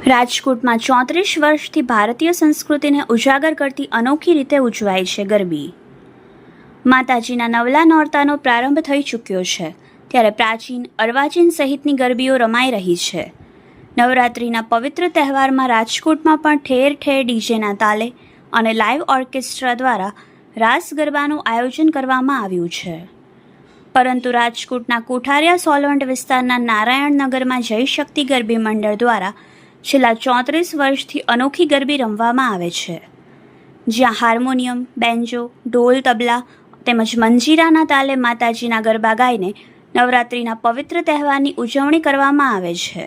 રાજકોટમાં 34 વર્ષથી ભારતીય સંસ્કૃતિને ઉજાગર કરતી અનોખી રીતે ઉજવાય છે ગરબી. માતાજીના નવલા નોરતાનો પ્રારંભ થઈ ચૂક્યો છે, ત્યારે પ્રાચીન અર્વાચીન સહિતની ગરબીઓ રમાઈ રહી છે. નવરાત્રિના પવિત્ર તહેવારમાં રાજકોટમાં પણ ઠેર ઠેર ડીજેના તાલે અને લાઇવ ઓર્કેસ્ટ્રા દ્વારા રાસ ગરબાનું આયોજન કરવામાં આવ્યું છે. પરંતુ રાજકોટના કોઠારિયા સોલવંટ વિસ્તારના નારાયણનગરમાં જય શક્તિ ગરબી મંડળ દ્વારા છેલ્લા 34 વર્ષથી અનોખી ગરબી રમવામાં આવે છે, જ્યાં હાર્મોનિયમ, બેન્જો, ઢોલ, તબલા તેમજ મંજીરાના તાલે માતાજીના ગરબા ગાઈને નવરાત્રિના પવિત્ર તહેવારની ઉજવણી કરવામાં આવે છે.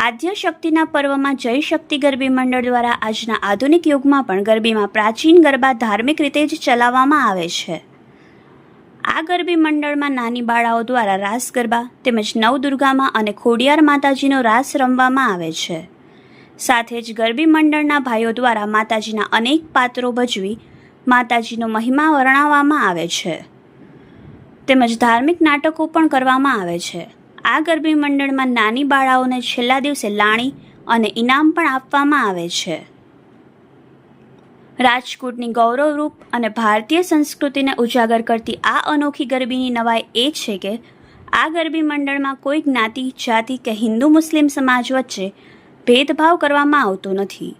આદ્ય શક્તિના પર્વમાં જય શક્તિ ગરબી મંડળ દ્વારા આજના આધુનિક યુગમાં પણ ગરબીમાં પ્રાચીન ગરબા ધાર્મિક રીતે જ ચલાવવામાં આવે છે. આ ગરબી મંડળમાં નાની બાળાઓ દ્વારા રાસ ગરબા તેમજ નવદુર્ગામાં અને ખોડિયાર માતાજીનો રાસ રમવામાં આવે છે. સાથે જ ગરબી મંડળના ભાઈઓ દ્વારા માતાજીના અનેક પાત્રો ભજવી માતાજીનો મહિમા વર્ણવવામાં આવે છે, તેમજ ધાર્મિક નાટકો પણ કરવામાં આવે છે. આ ગરબી મંડળમાં નાની બાળાઓને છેલ્લા દિવસે લાણી અને ઇનામ પણ આપવામાં આવે છે. રાજકોટની ગૌરવરૂપ અને ભારતીય સંસ્કૃતિને ઉજાગર કરતી આ અનોખી ગરબીની નવાઈ એ છે કે આ ગરબી મંડળમાં કોઈ જ્ઞાતિ, જાતિ કે હિન્દુ મુસ્લિમ સમાજ વચ્ચે ભેદભાવ કરવામાં આવતો નથી.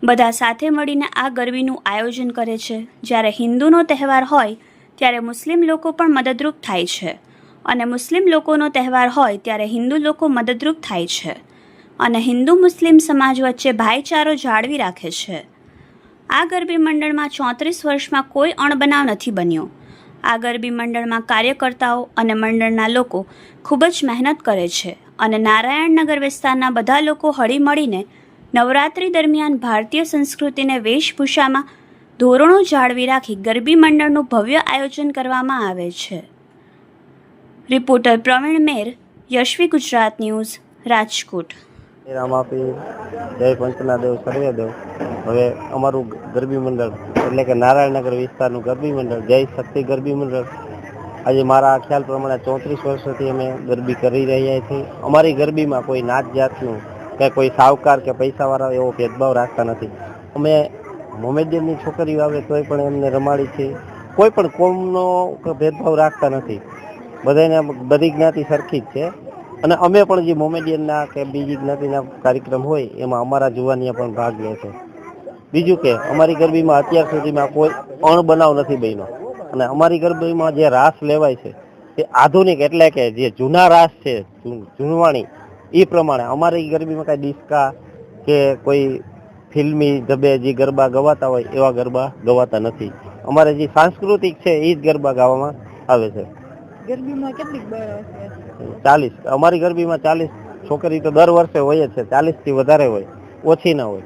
બધા સાથે મળીને આ ગરબીનું આયોજન કરે છે. જ્યારે હિન્દુનો તહેવાર હોય ત્યારે મુસ્લિમ લોકો પણ મદદરૂપ થાય છે, અને મુસ્લિમ લોકોનો તહેવાર હોય ત્યારે હિન્દુ લોકો મદદરૂપ થાય છે, અને હિન્દુ મુસ્લિમ સમાજ વચ્ચે ભાઈચારો જાળવી રાખે છે. આ ગરબી મંડળમાં 34 વર્ષમાં કોઈ અણબનાવ નથી બન્યો. આ ગરબી મંડળમાં કાર્યકર્તાઓ અને મંડળના લોકો ખૂબ જ મહેનત કરે છે, અને નારાયણનગર વિસ્તારના બધા લોકો હળીમળીને નવરાત્રિ દરમિયાન ભારતીય સંસ્કૃતિને વેશભૂષામાં ધોરણો જાળવી રાખી ગરબી મંડળનું ભવ્ય આયોજન કરવામાં આવે છે. રિપોર્ટર પ્રવીણ મેર, યશવી ગુજરાત ન્યૂઝ, રાજકોટ. રામ આપી જય પંચના દેવ સર્વે દેવ. હવે અમારું ગરબી મંડળ એટલે કે નારાયણનગર વિસ્તારનું ગરબી મંડળ જય શક્તિ ગરબી મંડળ આજે મારા ખ્યાલ પ્રમાણે 34 વર્ષથી અમે ગરબી કરી રહ્યા છીએ. અમારી ગરબીમાં કોઈ નાત જાતનું કે કોઈ સાવકાર કે પૈસાવાળા એવો ભેદભાવ રાખતા નથી. અમે મોમેડિયનની છોકરીઓ આવે તોય પણ એમને રમાડી છે. કોઈ પણ કોમનો ભેદભાવ રાખતા નથી. બધાને બધી જ્ઞાતિ સરખી જ છે, અને અમે પણ જે મોમેડિયનના કે બીજી જ્ઞાતિના કાર્યક્રમ હોય એમાં અમારા જુવાનિયા પણ ભાગ લે છે. બીજું કે અમારી ગરબીમાં અત્યાર સુધીમાં કોઈ અણબનાવ નથી બન્યો, અને અમારી ગરબીમાં જે રાસ લેવાય છે એ આધુનિક એટલે કે જે જૂના રાસ છે, જૂનવાણી, એ પ્રમાણે અમારી ગરબીમાં કાંઈ ડિસ્કા કે કોઈ ફિલ્મી ઢબે જે ગરબા ગવાતા હોય એવા ગરબા ગવાતા નથી. અમારે જે સાંસ્કૃતિક છે એ જ ગરબા ગાવામાં આવે છે. ગરબીમાં કેટલીક 40 અમારી ગરબીમાં 40 છોકરી તો દર વર્ષે હોય જ છે. 40 થી વધારે હોય, ઓછી ના હોય.